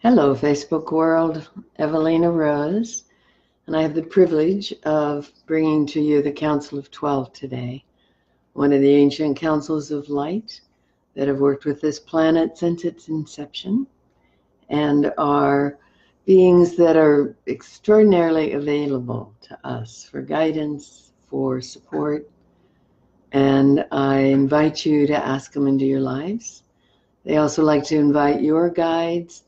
Hello, Facebook world. Evelina Rose, and I have the privilege of bringing to you the Council of 12 today, one of the ancient councils of light that have worked with this planet since its inception and are beings that are extraordinarily available to us for guidance, for support, and I invite you to ask them into your lives. They also like to invite your guides,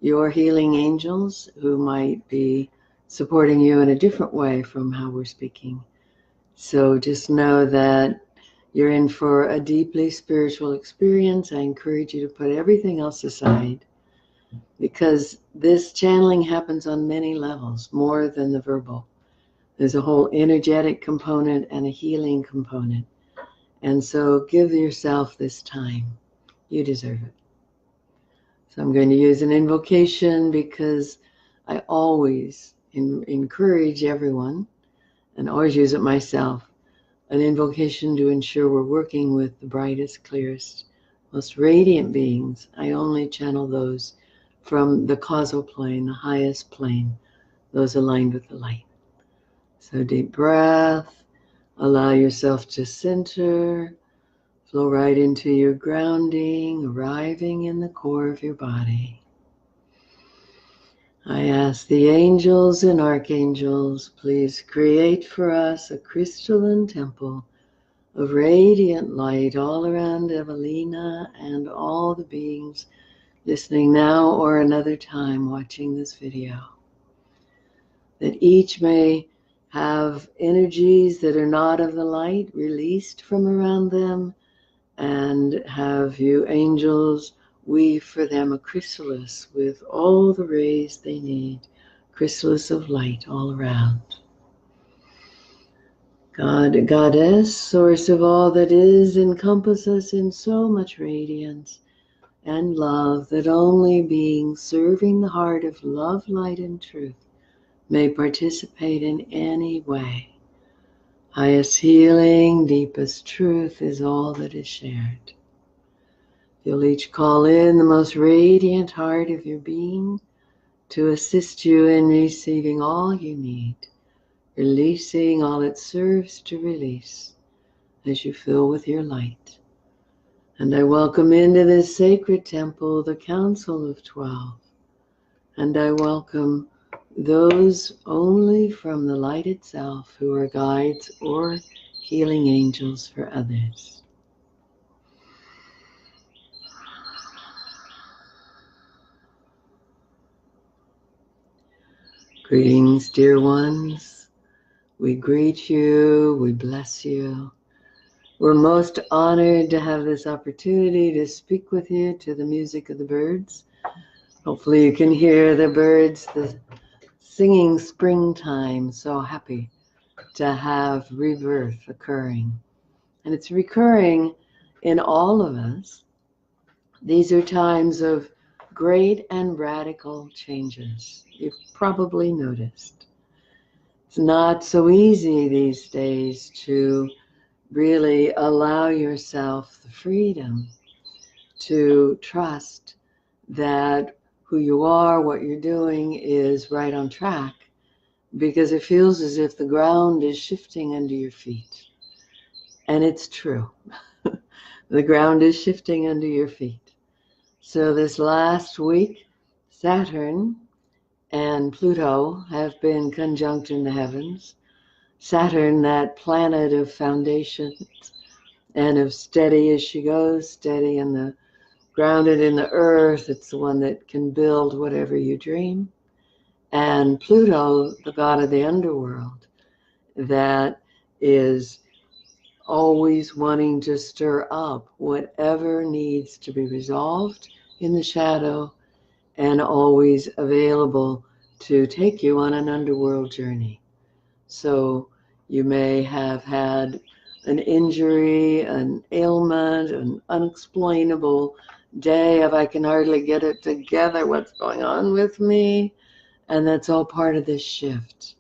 your healing angels who might be supporting you in a different way from how we're speaking. So just know that you're in for a deeply spiritual experience. I encourage you to put everything else aside because this channeling happens on many levels, more than the verbal. There's a whole energetic component and a healing component. And so give yourself this time. You deserve it. So I'm going to use an invocation because I always encourage everyone, and always use it myself, an invocation to ensure we're working with the brightest, clearest, most radiant beings. I only channel those from the causal plane, the highest plane, those aligned with the light. So deep breath, allow yourself to center, flow right into your grounding, arriving in the core of your body. I ask the angels and archangels, please create for us a crystalline temple of radiant light all around Evelina and all the beings listening now or another time watching this video. That each may have energies that are not of the light released from around them, and have you angels weave for them a chrysalis with all the rays they need, chrysalis of light all around. God, Goddess, source of all that is, encompass us in so much radiance and love that only beings serving the heart of love, light, and truth may participate in any way. Highest healing, deepest truth is all that is shared. You'll each call in the most radiant heart of your being to assist you in receiving all you need, releasing all it serves to release as you fill with your light. And I welcome into this sacred temple the Council of 12, and I welcome those only from the light itself who are guides or healing angels for others. Greetings, dear ones. We greet you, we bless you. We're most honored to have this opportunity to speak with you to the music of the birds. Hopefully you can hear the birds, the singing springtime, so happy to have rebirth occurring. And it's recurring in all of us. These are times of great and radical changes. You've probably noticed. It's not so easy these days to really allow yourself the freedom to trust that who you are, what you're doing is right on track, because it feels as if the ground is shifting under your feet. And it's true. The ground is shifting under your feet. So this last week, Saturn and Pluto have been conjunct in the heavens. Saturn, that planet of foundations and of steady as she goes, steady in the grounded in the earth. It's the one that can build whatever you dream. And Pluto, the god of the underworld, that is always wanting to stir up whatever needs to be resolved in the shadow, and always available to take you on an underworld journey. So you may have had an injury, an ailment, an unexplainable day of I can hardly get it together, what's going on with me? And that's all part of this shift.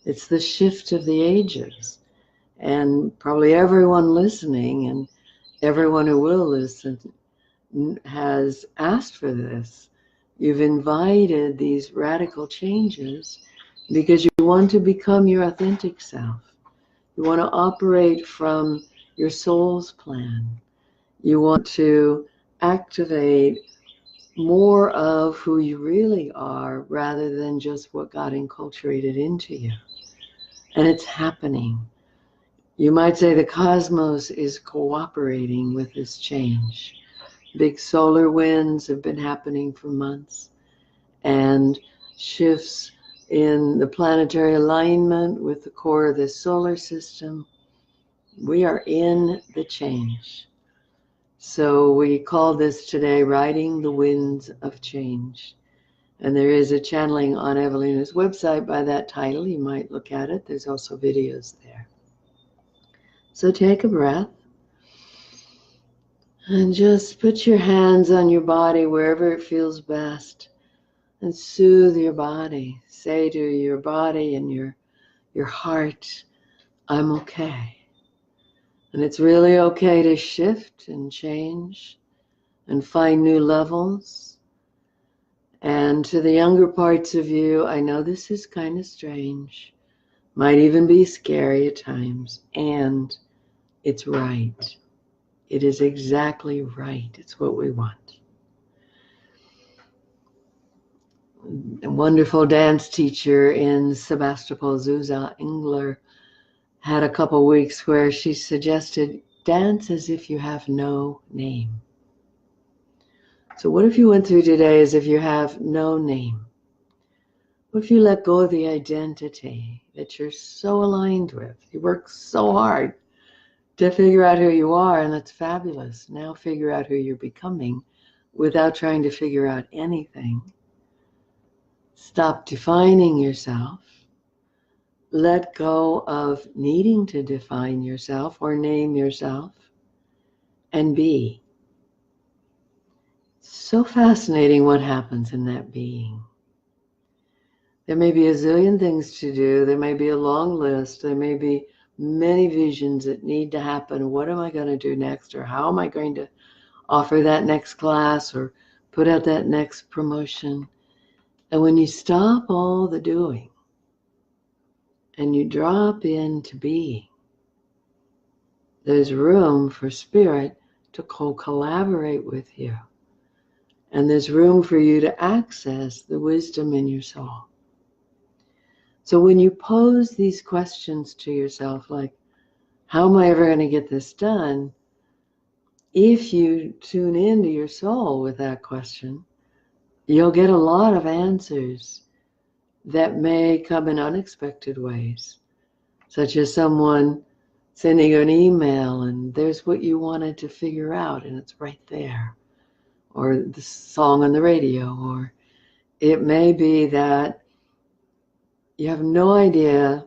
It's the shift of the ages. And probably everyone listening and everyone who will listen has asked for this. You've invited these radical changes because you want to become your authentic self. You want to operate from your soul's plan. You want to activate more of who you really are rather than just what got enculturated into you. And it's happening. You might say the cosmos is cooperating with this change. Big solar winds have been happening for months, and shifts in the planetary alignment with the core of this solar system. We are in the change. So we call this today Riding the Winds of Change. And there is a channeling on Evelina's website by that title. You might look at it. There's also videos there. So take a breath and just put your hands on your body wherever it feels best and soothe your body. Say to your body and your heart, I'm okay. And it's really okay to shift and change and find new levels. And to the younger parts of you, I know this is kind of strange, might even be scary at times, and it's right. It is exactly right. It's what we want. A wonderful dance teacher in Sebastopol, Zuza Engler, had a couple weeks where she suggested dance as if you have no name. So what if you went through today as if you have no name? What if you let go of the identity that you're so aligned with? You work so hard to figure out who you are, and that's fabulous. Now figure out who you're becoming without trying to figure out anything. Stop defining yourself. Let go of needing to define yourself or name yourself, and be. So fascinating what happens in that being. There may be a zillion things to do. There may be a long list. There may be many visions that need to happen. What am I going to do next? Or how am I going to offer that next class or put out that next promotion? And when you stop all the doing and you drop into being, there's room for spirit to co-collaborate with you. And there's room for you to access the wisdom in your soul. So when you pose these questions to yourself, like, how am I ever going to get this done? If you tune into your soul with that question, you'll get a lot of answers that may come in unexpected ways, such as someone sending you an email and there's what you wanted to figure out and it's right there, or the song on the radio, or it may be that you have no idea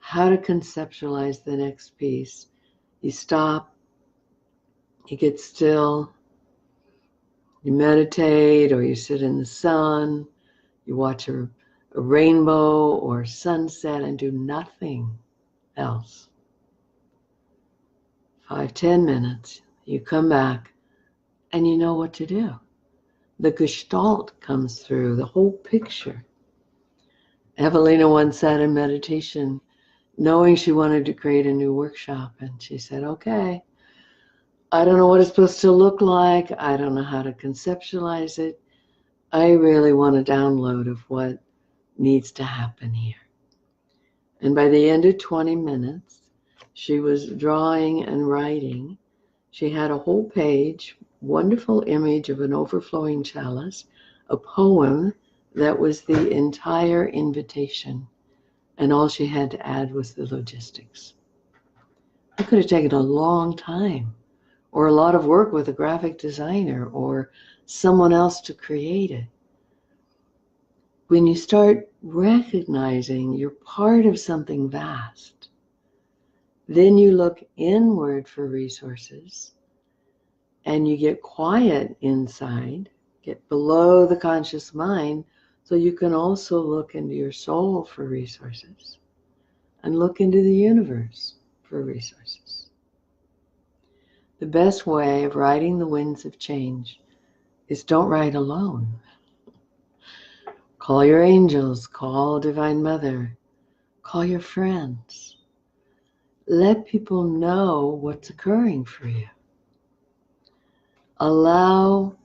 how to conceptualize the next piece. You stop, you get still, you meditate, or you sit in the sun, you watch a rainbow or sunset and do nothing else. 5-10 minutes, you come back and you know what to do. The gestalt comes through, the whole picture. Evelina once sat in meditation knowing she wanted to create a new workshop, and she said, okay, I don't know what it's supposed to look like. I don't know how to conceptualize it. I really want a download of what needs to happen here. And by the end of 20 minutes, she was drawing and writing. She had a whole page, wonderful image of an overflowing chalice, a poem that was the entire invitation. And all she had to add was the logistics. It could have taken a long time, or a lot of work with a graphic designer or someone else to create it. When you start recognizing you're part of something vast, then you look inward for resources and you get quiet inside, get below the conscious mind, so you can also look into your soul for resources and look into the universe for resources. The best way of riding the winds of change is don't ride alone. Call your angels, call Divine Mother, call your friends. Let people know what's occurring for you. Allow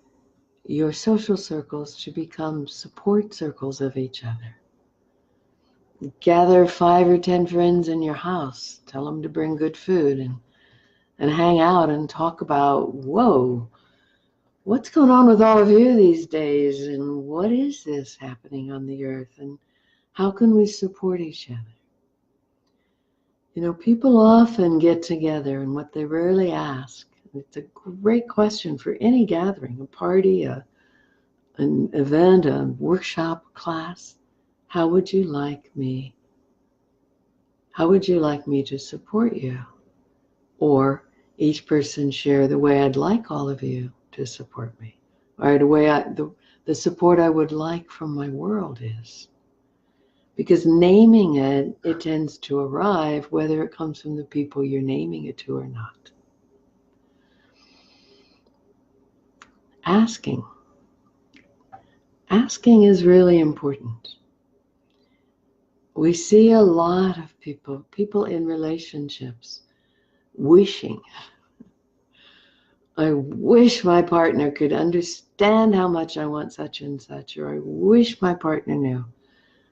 your social circles to become support circles of each other. Gather 5 or 10 friends in your house. Tell them to bring good food and hang out and talk about, whoa, what's going on with all of you these days? And what is this happening on the earth? And how can we support each other? You know, people often get together, and what they rarely ask, it's a great question for any gathering, a party, an event, a workshop, class. How would you like me? How would you like me to support you? Or each person share the way I'd like all of you to support me, or the way the support I would like from my world is. Because naming it, it tends to arrive whether it comes from the people you're naming it to or not. Asking. Asking is really important. We see a lot of people in relationships wishing. I wish my partner could understand how much I want such and such, or I wish my partner knew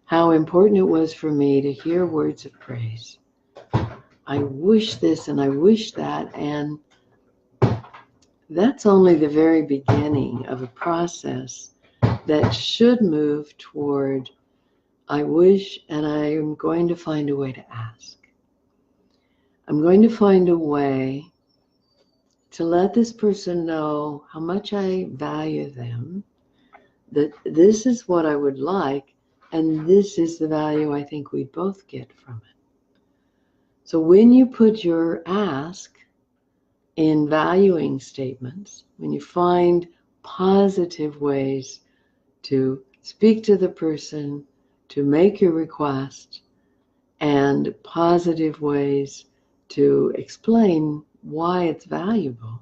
how important it was for me to hear words of praise. I wish this and I wish that, and that's only the very beginning of a process that should move toward I wish, and I am going to find a way to ask. I'm going to find a way to let this person know how much I value them, that this is what I would like, and this is the value I think we both get from it. So when you put your ask in valuing statements, when you find positive ways to speak to the person, to make your request, and positive ways to explain why it's valuable,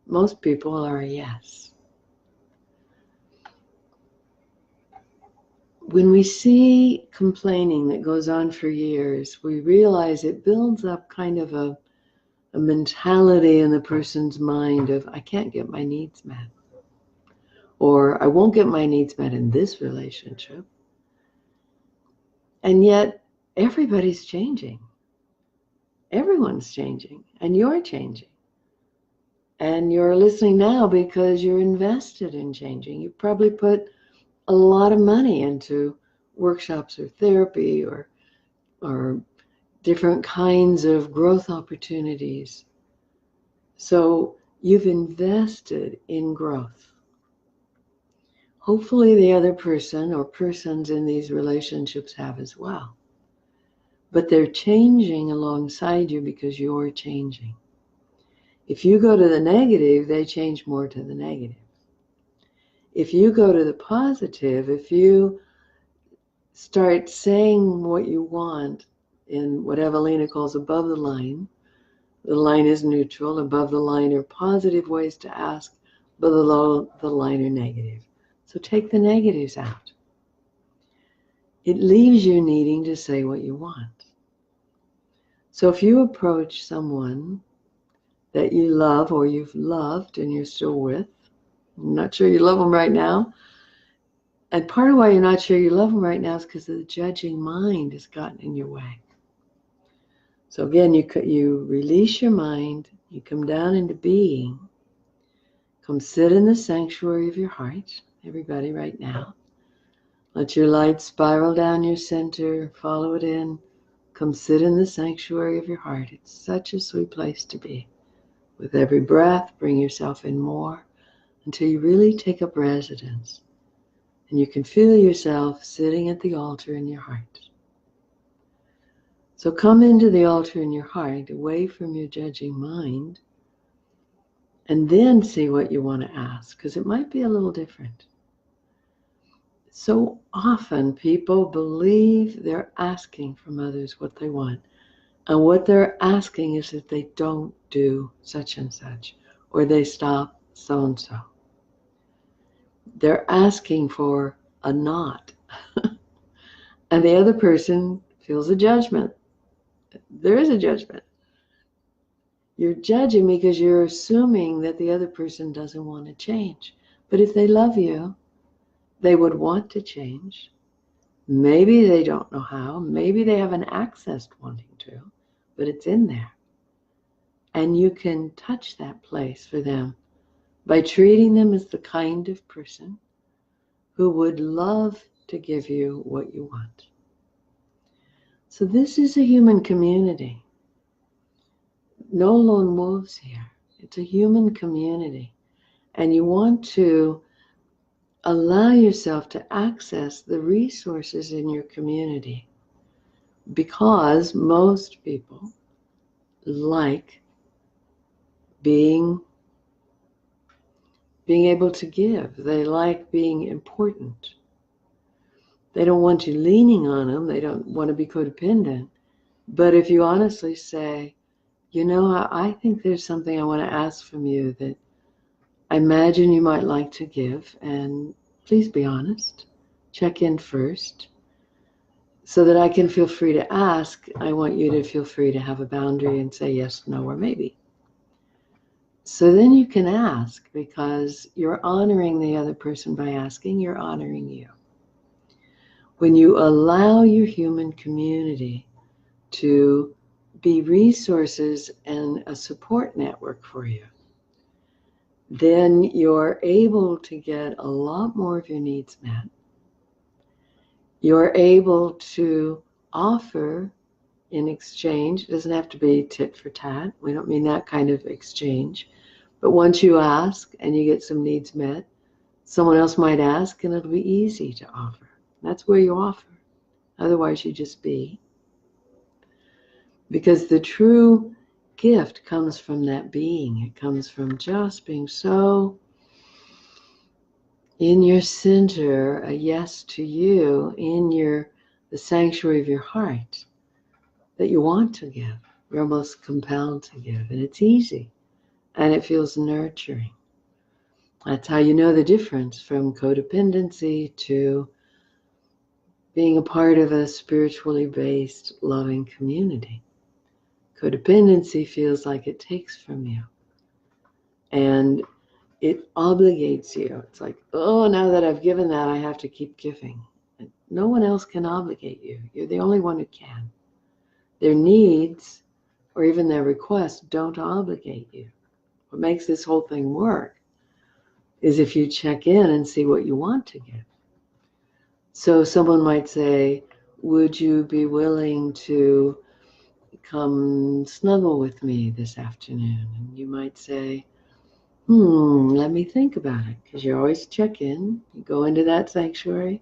most people are a yes. When we see complaining that goes on for years, we realize it builds up kind of a mentality in the person's mind of, I can't get my needs met. Or I won't get my needs met in this relationship. And yet, everybody's changing. Everyone's changing. And you're changing. And you're listening now because you're invested in changing. You probably put a lot of money into workshops or therapy or different kinds of growth opportunities. So you've invested in growth. Hopefully the other person or persons in these relationships have as well. But they're changing alongside you because you're changing. If you go to the negative, they change more to the negative. If you go to the positive, if you start saying what you want in what Evelina calls above the line is neutral, above the line are positive ways to ask, below the line are negative. So take the negatives out. It leaves you needing to say what you want. So if you approach someone that you love or you've loved and you're still with, I'm not sure you love them right now, and part of why you're not sure you love them right now is because the judging mind has gotten in your way. So again, you release your mind, you come down into being, come sit in the sanctuary of your heart, everybody right now. Let your light spiral down your center, follow it in, come sit in the sanctuary of your heart. It's such a sweet place to be. With every breath, bring yourself in more until you really take up residence. And you can feel yourself sitting at the altar in your heart. So come into the altar in your heart, away from your judging mind, and then see what you want to ask, because it might be a little different. So often people believe they're asking from others what they want. And what they're asking is that they don't do such and such, or they stop so and so. They're asking for a not And the other person feels a judgment. There is a judgment. You're judging because you're assuming that the other person doesn't want to change. But if they love you, they would want to change. Maybe they don't know how. Maybe they haven't accessed wanting to, but it's in there. And you can touch that place for them by treating them as the kind of person who would love to give you what you want. So this is a human community. No lone wolves here. It's a human community. And you want to allow yourself to access the resources in your community, because most people like being able to give. They like being important. They don't want you leaning on them. They don't want to be codependent. But if you honestly say, you know, I think there's something I want to ask from you that I imagine you might like to give, and please be honest. Check in first so that I can feel free to ask. I want you to feel free to have a boundary and say yes, no, or maybe. So then you can ask, because you're honoring the other person by asking, you're honoring you. When you allow your human community to be resources and a support network for you, then you're able to get a lot more of your needs met. You're able to offer in exchange. It doesn't have to be tit for tat. We don't mean that kind of exchange. But once you ask and you get some needs met, someone else might ask and it'll be easy to offer. That's where you offer. Otherwise you just be. Because the true gift comes from that being. It comes from just being so in your center, a yes to you, in the sanctuary of your heart, that you want to give. You're almost compelled to give. And it's easy. And it feels nurturing. That's how you know the difference from codependency to being a part of a spiritually based, loving community. Codependency feels like it takes from you. And it obligates you. It's like, oh, now that I've given that, I have to keep giving. And no one else can obligate you. You're the only one who can. Their needs or even their requests don't obligate you. What makes this whole thing work is if you check in and see what you want to give. So someone might say, would you be willing to come snuggle with me this afternoon? And you might say, let me think about it, because you always check in. You go into that sanctuary.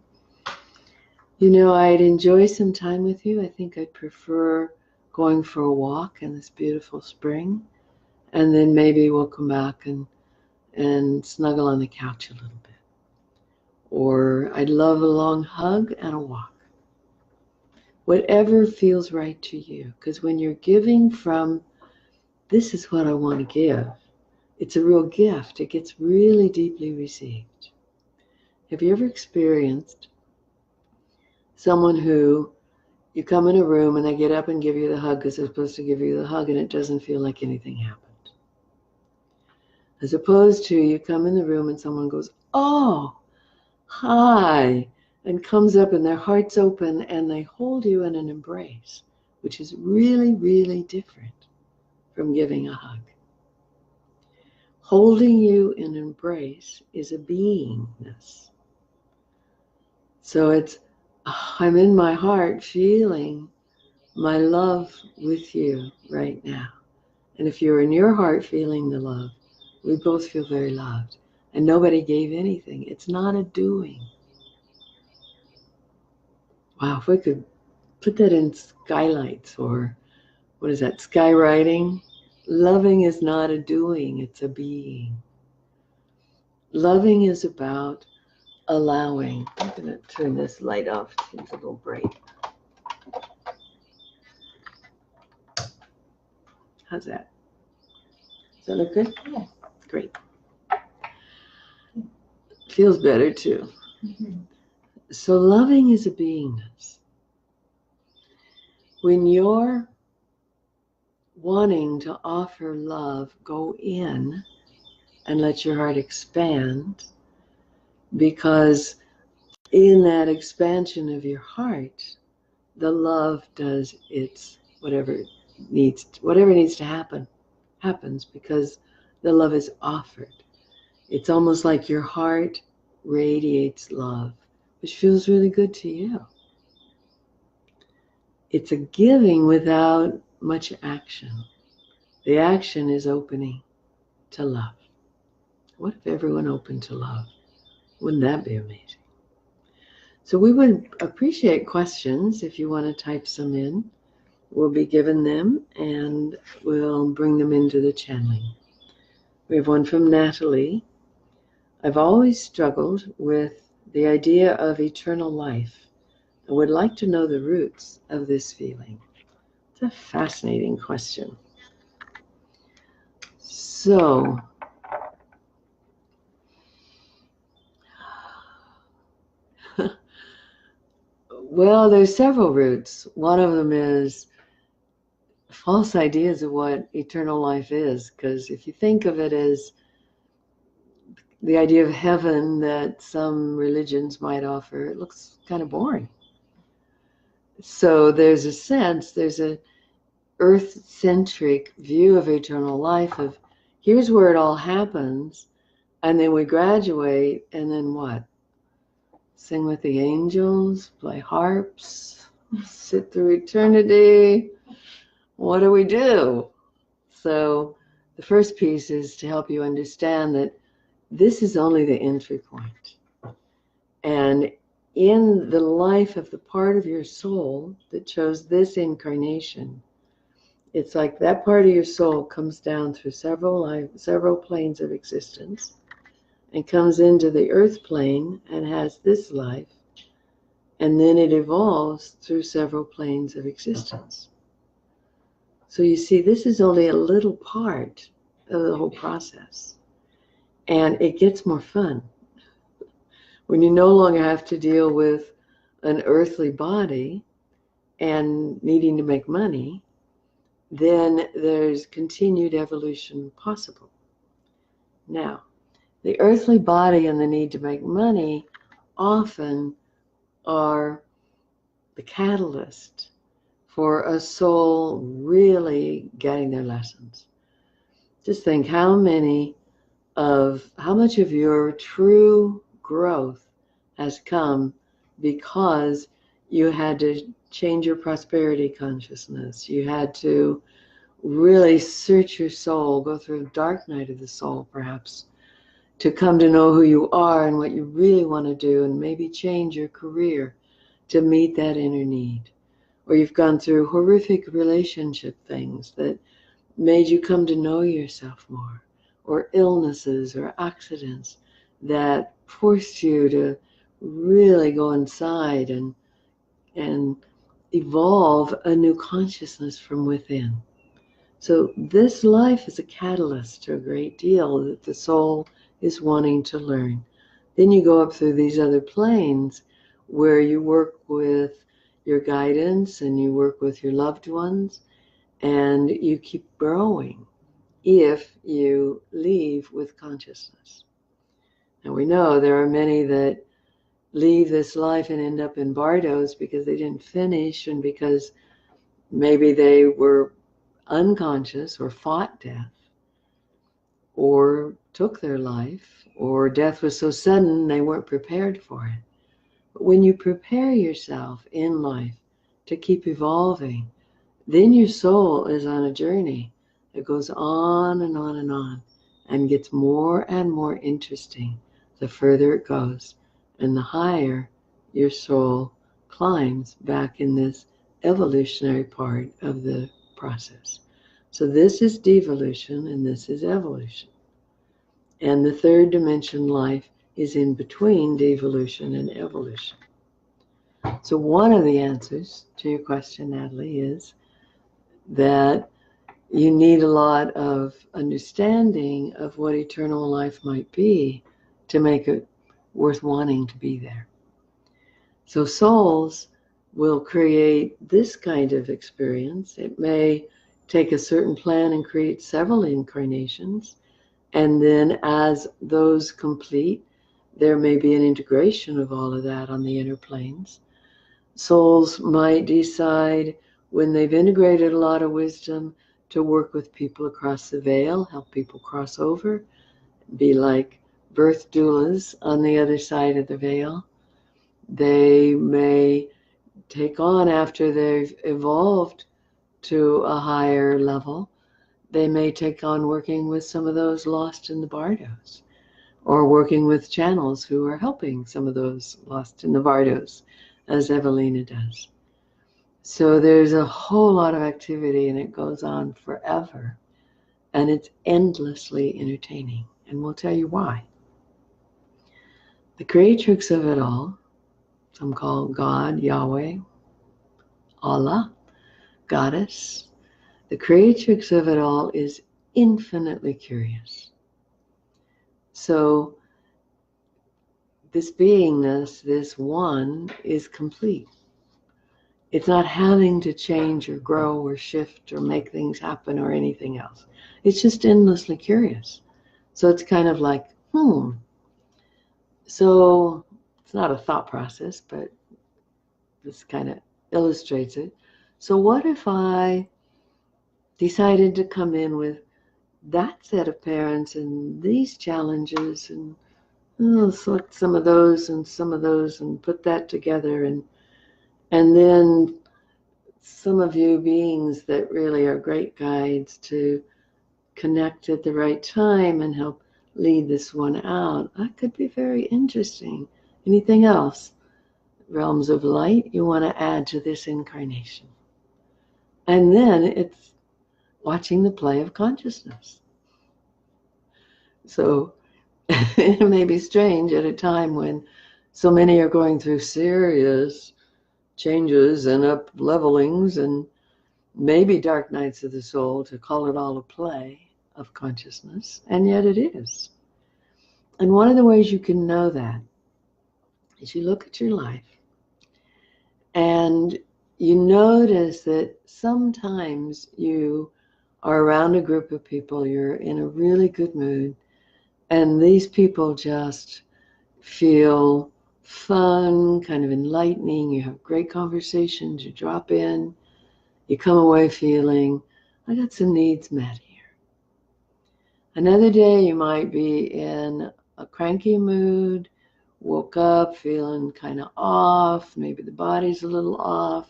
You know, I'd enjoy some time with you. I think I'd prefer going for a walk in this beautiful spring. And then maybe we'll come back and snuggle on the couch a little bit. Or I'd love a long hug and a walk. Whatever feels right to you. Because when you're giving from, this is what I want to give, it's a real gift. It gets really deeply received. Have you ever experienced someone who you come in a room and they get up and give you the hug because they're supposed to give you the hug and it doesn't feel like anything happened? As opposed to you come in the room and someone goes, oh, hi, and comes up and their heart's open and they hold you in an embrace, which is really, really different from giving a hug. Holding you in embrace is a beingness. So it's, I'm in my heart feeling my love with you right now. And if you're in your heart feeling the love, we both feel very loved. And nobody gave anything. It's not a doing. Wow, if we could put that in skylights, or what is that, skywriting? Loving is not a doing, it's a being. Loving is about allowing. I'm going to turn this light off. It seems a little bright. How's that? Does that look good? Yeah. Great. Feels better too. So loving is a beingness. When you're wanting to offer love, go in and let your heart expand, because in that expansion of your heart, the love does its whatever needs to happen happens, because the love is offered. It's almost like your heart radiates love, which feels really good to you. It's a giving without much action. The action is opening to love. What if everyone opened to love? Wouldn't that be amazing? So we would appreciate questions if you want to type some in. We'll be given them and we'll bring them into the channeling. We have one from Natalie. I've always struggled with the idea of eternal life. I would like to know the roots of this feeling. It's a fascinating question. So, well, there's several roots. One of them is false ideas of what eternal life is, because if you think of it as the idea of heaven that some religions might offer, it looks kind of boring. So there's a sense, there's a earth-centric view of eternal life of here's where it all happens, and then we graduate, and then what? Sing with the angels, play harps, sit through eternity. What do we do? So the first piece is to help you understand that this is only the entry point. And in the life of the part of your soul that chose this incarnation, it's like that part of your soul comes down through several planes of existence and comes into the earth plane and has this life, and then it evolves through several planes of existence. So you see, this is only a little part of the whole process, and it gets more fun when you no longer have to deal with an earthly body and needing to make money. Then there's continued evolution possible. Now, the earthly body and the need to make money often are the catalyst for a soul really getting their lessons. Just think how much of your true growth has come because you had to change your prosperity consciousness. You had to really search your soul, go through a dark night of the soul perhaps, to come to know who you are and what you really want to do, and maybe change your career to meet that inner need. Or you've gone through horrific relationship things that made you come to know yourself more, or illnesses or accidents that forced you to really go inside and evolve a new consciousness from within. So this life is a catalyst to a great deal that the soul is wanting to learn. Then you go up through these other planes where you work with your guidance and you work with your loved ones, and you keep growing if you leave with consciousness. Now we know there are many that leave this life and end up in bardos because they didn't finish, and because maybe they were unconscious or fought death or took their life, or death was so sudden they weren't prepared for it. But when you prepare yourself in life to keep evolving, then your soul is on a journey that goes on and on and on and gets more and more interesting the further it goes, and the higher your soul climbs back in this evolutionary part of the process. So this is devolution and this is evolution. And the third dimension life is in between devolution and evolution. So one of the answers to your question, Natalie, is that you need a lot of understanding of what eternal life might be to make it worth wanting to be there. So souls will create this kind of experience. It may take a certain plan and create several incarnations. And then as those complete, there may be an integration of all of that on the inner planes. Souls might decide, when they've integrated a lot of wisdom, to work with people across the veil, help people cross over, be like birth doulas on the other side of the veil. They may take on, after they've evolved to a higher level, they may take on working with some of those lost in the bardos, or working with channels who are helping some of those lost in the bardos, as Evelina does. So there's a whole lot of activity, and it goes on forever, and it's endlessly entertaining, and we'll tell you why. The creatrix of it all, some call God, Yahweh, Allah, Goddess, the creatrix of it all is infinitely curious. So this beingness, this one, is complete. It's not having to change or grow or shift or make things happen or anything else. It's just endlessly curious. So it's kind of like, So it's not a thought process, but this kind of illustrates it. So what if I decided to come in with that set of parents and these challenges, and select some of those and put that together, and then some of you beings that really are great guides to connect at the right time and help lead this one out. That could be very interesting. Anything else? Realms of light you want to add to this incarnation. And then it's watching the play of consciousness. So it may be strange at a time when so many are going through serious changes and up levelings and maybe dark nights of the soul, to call it all a play of consciousness, and yet it is. And one of the ways you can know that is you look at your life and you notice that sometimes you are around a group of people, you're in a really good mood, and these people just feel fun, kind of enlightening, you have great conversations, you drop in, you come away feeling, I got some needs met here. Another day you might be in a cranky mood, woke up feeling kind of off, maybe the body's a little off.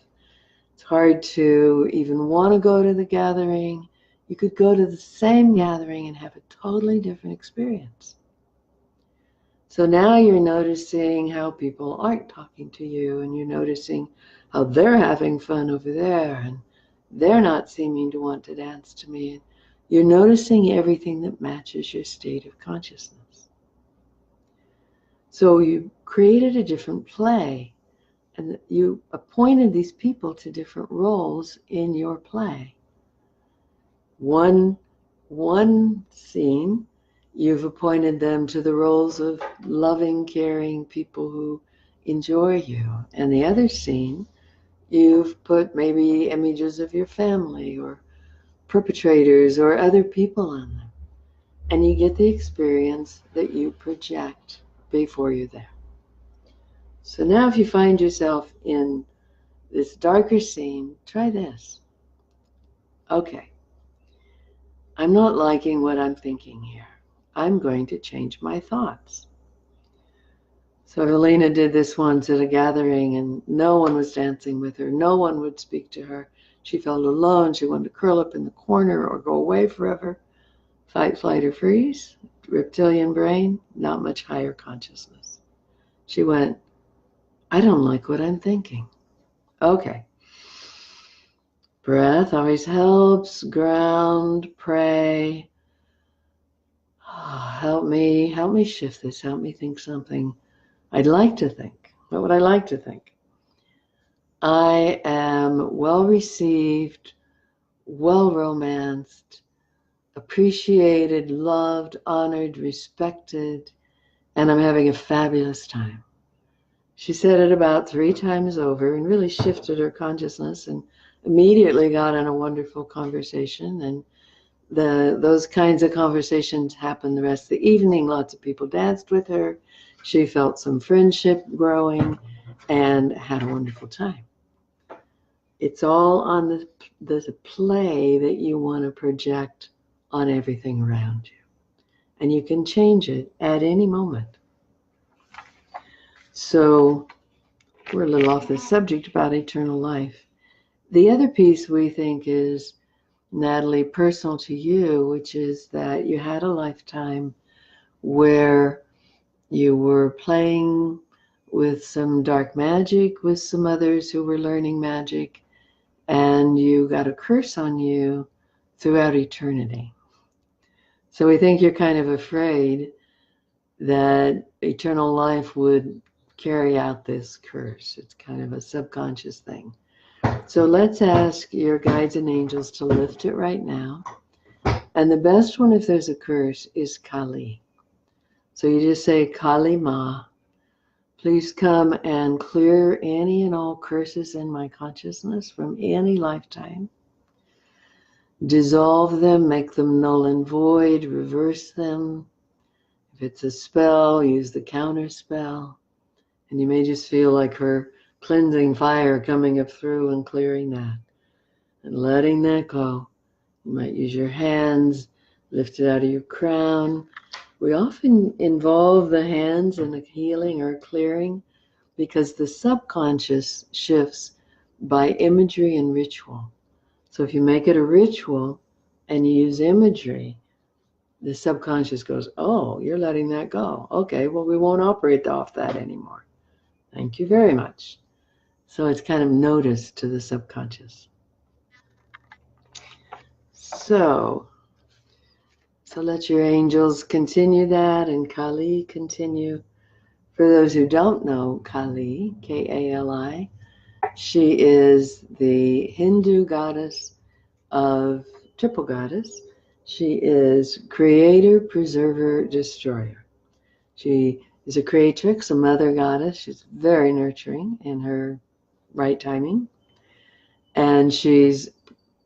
It's hard to even want to go to the gathering. You could go to the same gathering and have a totally different experience. So now you're noticing how people aren't talking to you, and you're noticing how they're having fun over there, and they're not seeming to want to dance to me. You're noticing everything that matches your state of consciousness. So you created a different play, and you appointed these people to different roles in your play. One scene, you've appointed them to the roles of loving, caring people who enjoy you. And the other scene, you've put maybe images of your family or perpetrators or other people on them. And you get the experience that you project before you're there. So now if you find yourself in this darker scene, try this. Okay, I'm not liking what I'm thinking here. I'm going to change my thoughts. So Helena did this once at a gathering, and no one was dancing with her. No one would speak to her. She felt alone. She wanted to curl up in the corner or go away forever. Fight, flight, or freeze. Reptilian brain, not much higher consciousness. She went, I don't like what I'm thinking. Okay. Breath always helps. Ground, pray. Oh, help me shift this. Help me think something I'd like to think. What would I like to think? I am well received, well romanced, appreciated, loved, honored, respected, and I'm having a fabulous time. She said it about 3 times over and really shifted her consciousness, and immediately got in a wonderful conversation. And those kinds of conversations happened the rest of the evening. Lots of people danced with her. She felt some friendship growing and had a wonderful time. It's all on the play that you want to project on everything around you. And you can change it at any moment. So we're a little off the subject about eternal life. The other piece we think is, Natalie, personal to you, which is that you had a lifetime where you were playing with some dark magic with some others who were learning magic, and you got a curse on you throughout eternity. So we think you're kind of afraid that eternal life would carry out this curse. It's kind of a subconscious thing. So let's ask your guides and angels to lift it right now. And the best one, if there's a curse, is Kali. So you just say, Kali Ma, please come and clear any and all curses in my consciousness from any lifetime. Dissolve them, make them null and void, reverse them. If it's a spell, use the counter spell. And you may just feel like her cleansing fire coming up through and clearing that. And letting that go. You might use your hands, lift it out of your crown. We often involve the hands in a healing or clearing because the subconscious shifts by imagery and ritual. So if you make it a ritual and you use imagery, the subconscious goes, oh, you're letting that go. Okay, well, we won't operate off that anymore. Thank you very much. So it's kind of notice to the subconscious. So let your angels continue that, and Kali continue. For those who don't know Kali, Kali, she is the Hindu goddess of triple goddess. She is creator, preserver, destroyer. She is a creatrix, a mother goddess. She's very nurturing in her right timing. And she's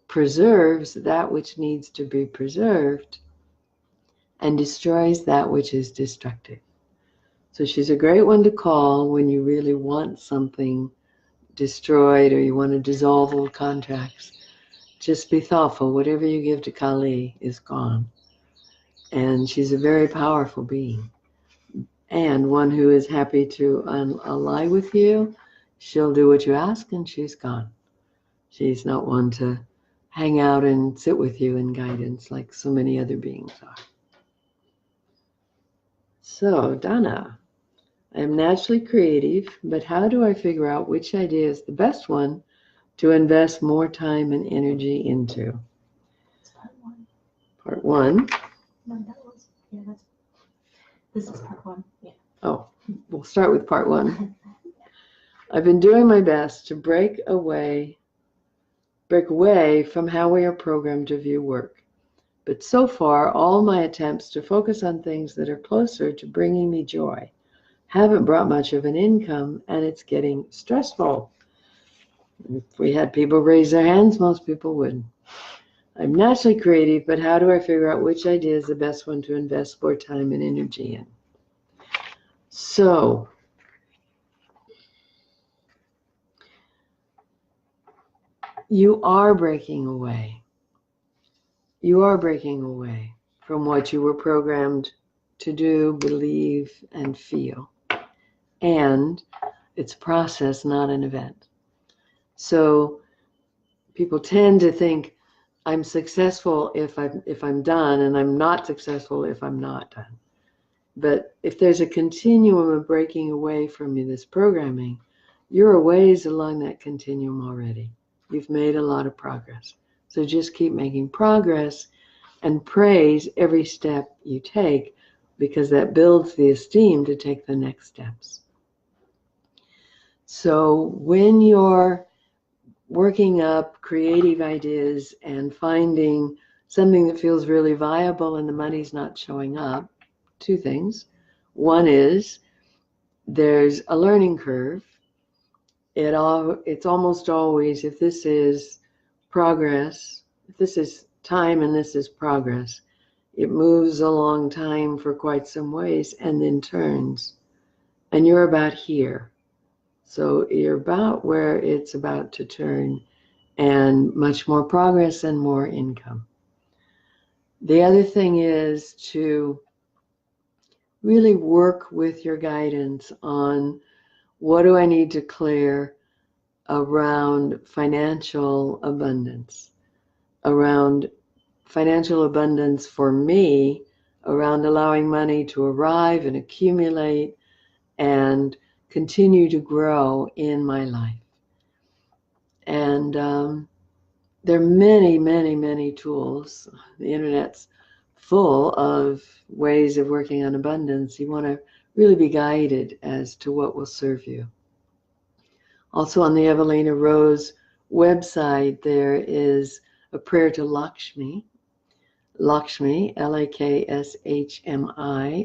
preserves that which needs to be preserved and destroys that which is destructive. So she's a great one to call when you really want something destroyed or you want to dissolve old contracts. Just be thoughtful. Whatever you give to Kali is gone. And she's a very powerful being. And one who is happy to ally with you. She'll do what you ask and she's gone. She's not one to hang out and sit with you in guidance like so many other beings are. So, Donna, I am naturally creative, but how do I figure out which idea is the best one to invest more time and energy into? It's part one. Part one? No, that was, yeah, this is part one, yeah. Oh, we'll start with part one. I've been doing my best to break away from how we are programmed to view work. But so far, all my attempts to focus on things that are closer to bringing me joy haven't brought much of an income, and it's getting stressful. If we had people raise their hands, most people would. I'm naturally creative, but how do I figure out which idea is the best one to invest more time and energy in? So, you are breaking away. You are breaking away from what you were programmed to do, believe, and feel. And it's a process, not an event. So people tend to think I'm successful if I'm done, and I'm not successful if I'm not done. But if there's a continuum of breaking away from this programming, you're a ways along that continuum already. You've made a lot of progress. So just keep making progress and praise every step you take, because that builds the esteem to take the next steps. So when you're working up creative ideas and finding something that feels really viable and the money's not showing up, two things. One is there's a learning curve. It's almost always, if this is progress, if this is time and this is progress, it moves along time for quite some ways and then turns. And you're about here. So you're about where it's about to turn, and much more progress and more income. The other thing is to really work with your guidance on what do I need to clear around financial abundance, around financial abundance for me, around allowing money to arrive and accumulate and continue to grow in my life. And there are many, many, many tools. The internet's full of ways of working on abundance. You want to really be guided as to what will serve you. Also on the Evelina Rose website, there is a prayer to Lakshmi. Lakshmi, Lakshmi,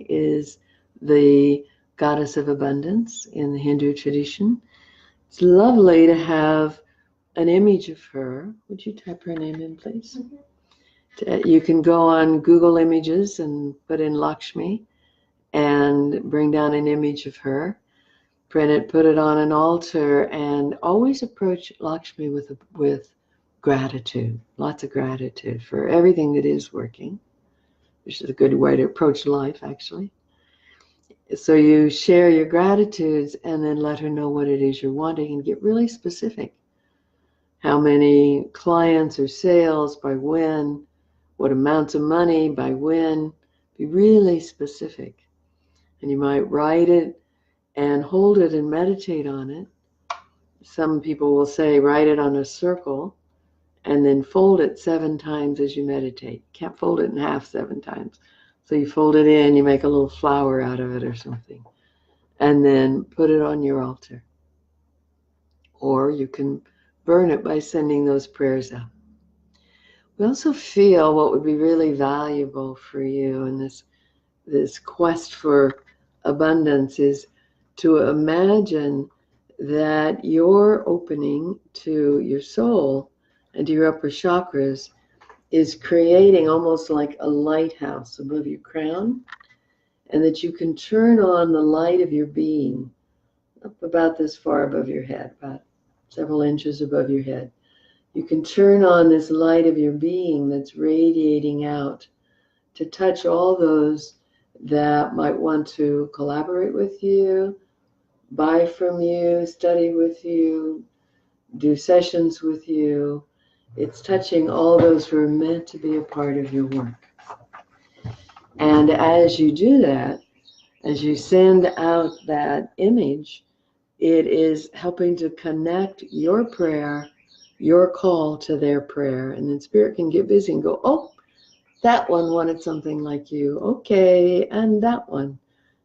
is the goddess of abundance in the Hindu tradition. It's lovely to have an image of her. Would you type her name in, please? Mm-hmm. You can go on Google Images and put in Lakshmi and bring down an image of her. Print it, put it on an altar, and always approach Lakshmi with gratitude, lots of gratitude for everything that is working, which is a good way to approach life, actually. So you share your gratitudes and then let her know what it is you're wanting and get really specific. How many clients or sales, by when, what amounts of money, by when. Be really specific. And you might write it and hold it and meditate on it. Some people will say write it on a circle and then fold it 7 times as you meditate. You can't fold it in half 7 times. So you fold it in, you make a little flower out of it or something, and then put it on your altar. Or you can burn it by sending those prayers out. We also feel what would be really valuable for you in this quest for abundance is to imagine that your opening to your soul and to your upper chakras is creating almost like a lighthouse above your crown, and that you can turn on the light of your being up about this far above your head, about several inches above your head. You can turn on this light of your being that's radiating out to touch all those that might want to collaborate with you, buy from you, study with you, do sessions with you. It's touching all those who are meant to be a part of your work. And as you do that, as you send out that image, it is helping to connect your prayer, your call to their prayer. And then Spirit can get busy and go, oh, that one wanted something like you. Okay, and that one.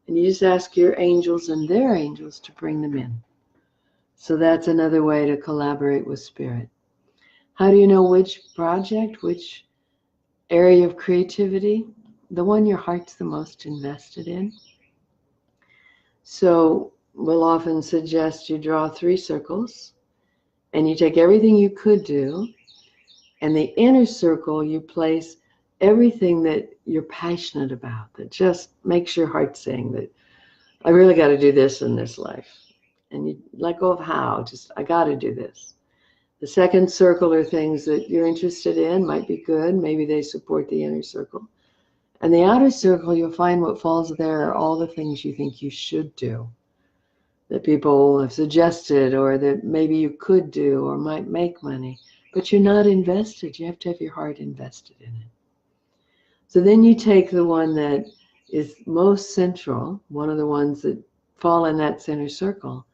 And you just ask your angels and their angels to bring them in. So that's another way to collaborate with Spirit. How do you know which project, which area of creativity? The one your heart's the most invested in. So we'll often suggest you draw 3 circles, and you take everything you could do, and the inner circle you place everything that you're passionate about, that just makes your heart sing, that I really got to do this in this life. And you let go of how, just I got to do this. The second circle are things that you're interested in, might be good, maybe they support the inner circle. And the outer circle, you'll find what falls there are all the things you think you should do, that people have suggested, or that maybe you could do, or might make money, but you're not invested. You have to have your heart invested in it. So then you take the one that is most central, one of the ones that fall in that center circle,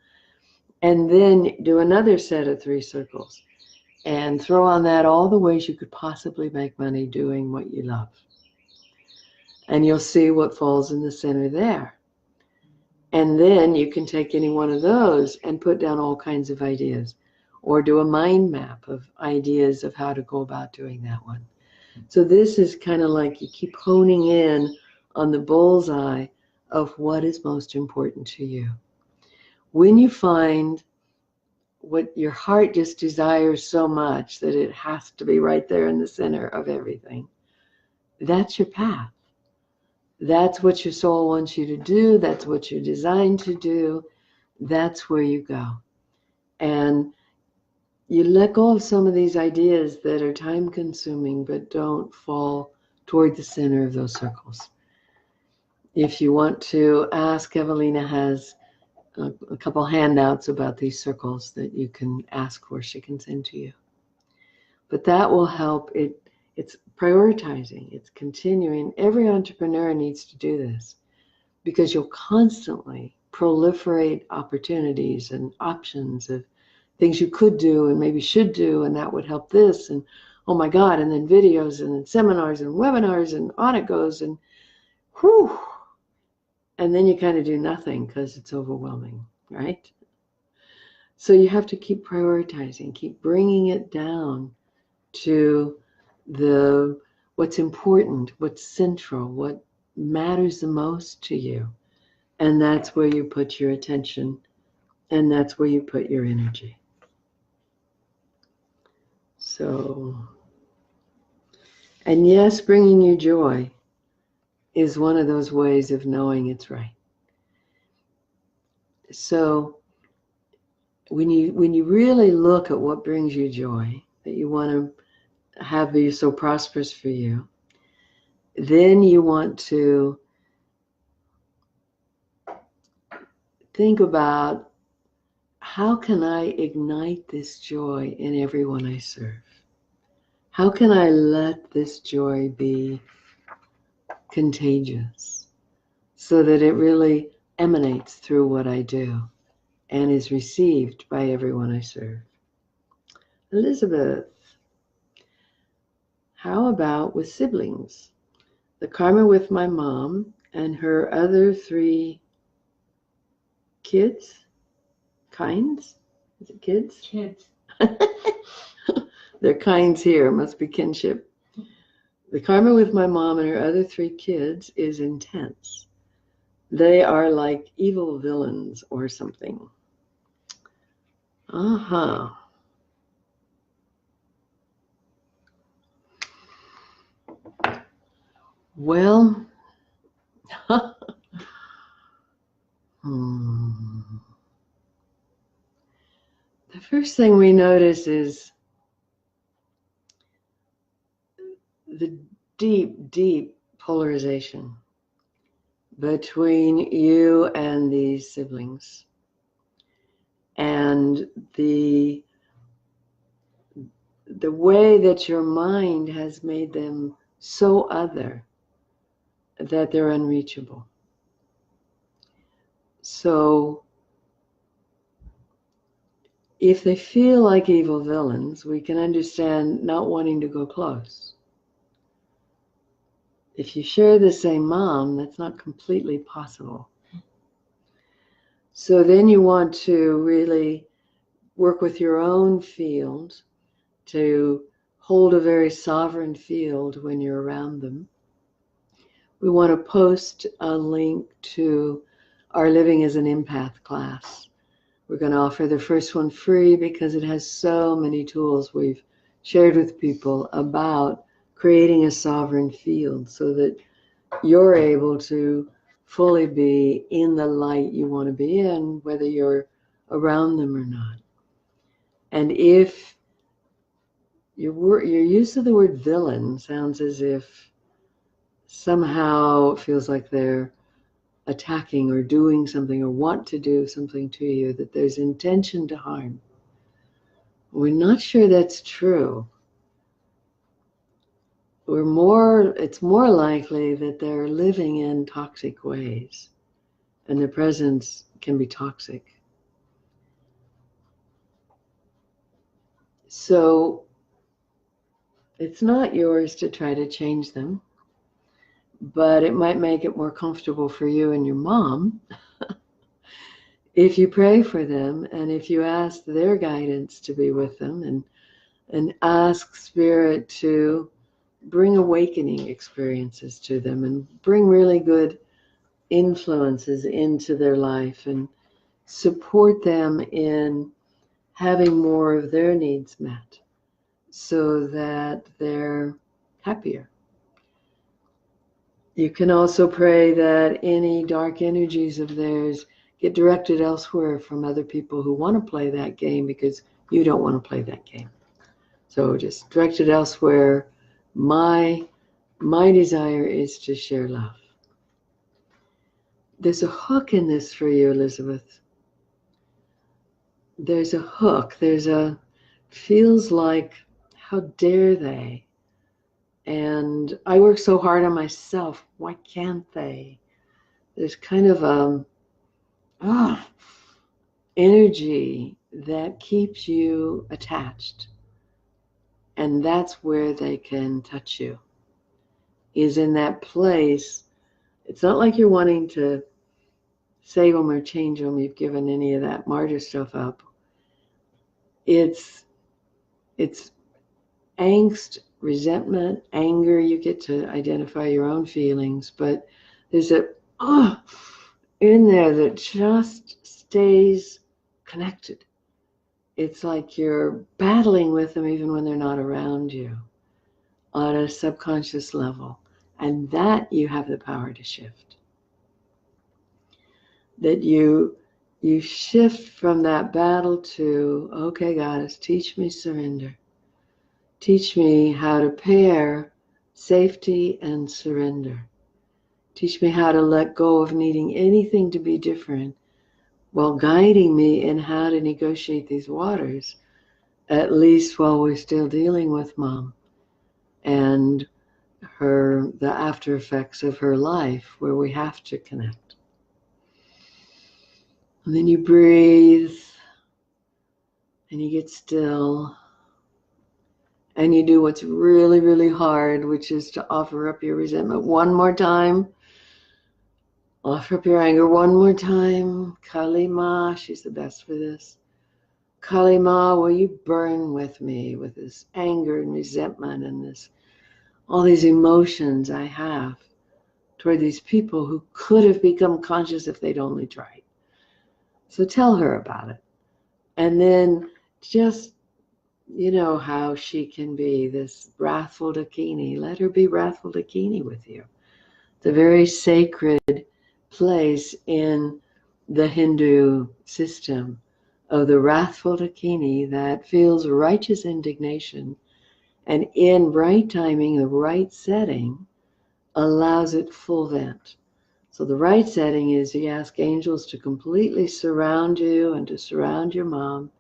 and then do another set of 3 circles and throw on that all the ways you could possibly make money doing what you love. And you'll see what falls in the center there. And then you can take any one of those and put down all kinds of ideas, or do a mind map of ideas of how to go about doing that one. So this is kind of like you keep honing in on the bullseye of what is most important to you. when you find what your heart just desires so much that it has to be right there in the center of everything, that's your path. That's what your soul wants you to do. That's what you're designed to do. That's where you go. And you let go of some of these ideas that are time consuming, but don't fall toward the center of those circles. If you want to ask, Evelina has a couple handouts about these circles that you can ask for. She can send to you. But that will help. It's prioritizing. It's continuing. Every entrepreneur needs to do this because you'll constantly proliferate opportunities and options of things you could do and maybe should do, and that would help this, and oh my God, and then videos and then seminars and webinars, and on it goes, and whew. And then you kind of do nothing because it's overwhelming, right? So you have to keep prioritizing, keep bringing it down to what's important, what's central, what matters the most to you. And that's where you put your attention, and that's where you put your energy. So, and yes, bringing you joy is one of those ways of knowing it's right. So when you really look at what brings you joy, that you want to have be so prosperous for you, then you want to think about, how can I ignite this joy in everyone I serve? How can I let this joy be contagious so that it really emanates through what I do and is received by everyone I serve? Elizabeth, how about with siblings? The karma with my mom and her other 3 kids? Kinds? Is it kids? Kids. They're kinds here, must be kinship. The karma with my mom and her other 3 kids is intense. They are like evil villains or something. Uh-huh. Well, the first thing we notice is the deep, deep polarization between you and these siblings, and the way that your mind has made them so other that they're unreachable. So if they feel like evil villains, we can understand not wanting to go close. If you share the same mom, that's not completely possible. So then you want to really work with your own field to hold a very sovereign field when you're around them. We want to post a link to our Living as an Empath class. We're going to offer the first one free because it has so many tools we've shared with people about creating a sovereign field so that you're able to fully be in the light you want to be in, whether you're around them or not. And if your use of the word villain sounds as if somehow it feels like they're attacking or doing something or want to do something to you, that there's intention to harm, we're not sure that's true. It's more likely that they're living in toxic ways, and their presence can be toxic. So it's not yours to try to change them, but it might make it more comfortable for you and your mom if you pray for them and if you ask their guidance to be with them, and ask Spirit to bring awakening experiences to them and bring really good influences into their life, and support them in having more of their needs met so that they're happier. You can also pray that any dark energies of theirs get directed elsewhere from other people who want to play that game because you don't want to play that game. So just direct it elsewhere. My desire is to share love. There's a hook in this for you, Elizabeth. There's a hook. Feels like, how dare they? And I work so hard on myself. Why can't they? There's kind of energy that keeps you attached. And that's where they can touch you, is in that place. It's not like you're wanting to save them or change them. You've given any of that martyr stuff up. It's angst, resentment, anger. You get to identify your own feelings, but there's a in there that just stays connected. It's like you're battling with them even when they're not around you on a subconscious level. And that you have the power to shift. That you shift from that battle to, okay, Goddess, teach me surrender. Teach me how to pair safety and surrender. Teach me how to let go of needing anything to be different while guiding me in how to negotiate these waters, at least while we're still dealing with Mom and the after effects of her life where we have to connect. And then you breathe and you get still and you do what's really, really hard, which is to offer up your resentment one more time. Offer up your anger one more time. Kali Ma, she's the best for this. Kali Ma, will you burn with me with this anger and resentment and all these emotions I have toward these people who could have become conscious if they'd only tried. So tell her about it. And then just, you know how she can be this wrathful Dakini. Let her be wrathful Dakini with you. It's a very sacred place in the Hindu system of the wrathful Dakini that feels righteous indignation, and in right timing, the right setting allows it full vent. So the right setting is you ask angels to completely surround you and to surround your mom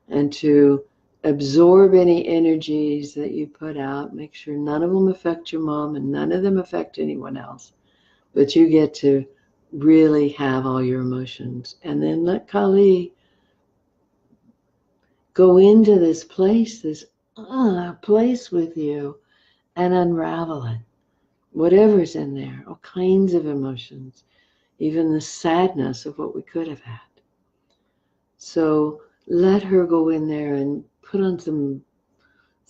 and to absorb any energies that you put out. Make sure none of them affect your mom and none of them affect anyone else. But you get to really have all your emotions. And then let Kali go into this place, this place with you, and unravel it. Whatever's in there, all kinds of emotions, even the sadness of what we could have had. So let her go in there and put on some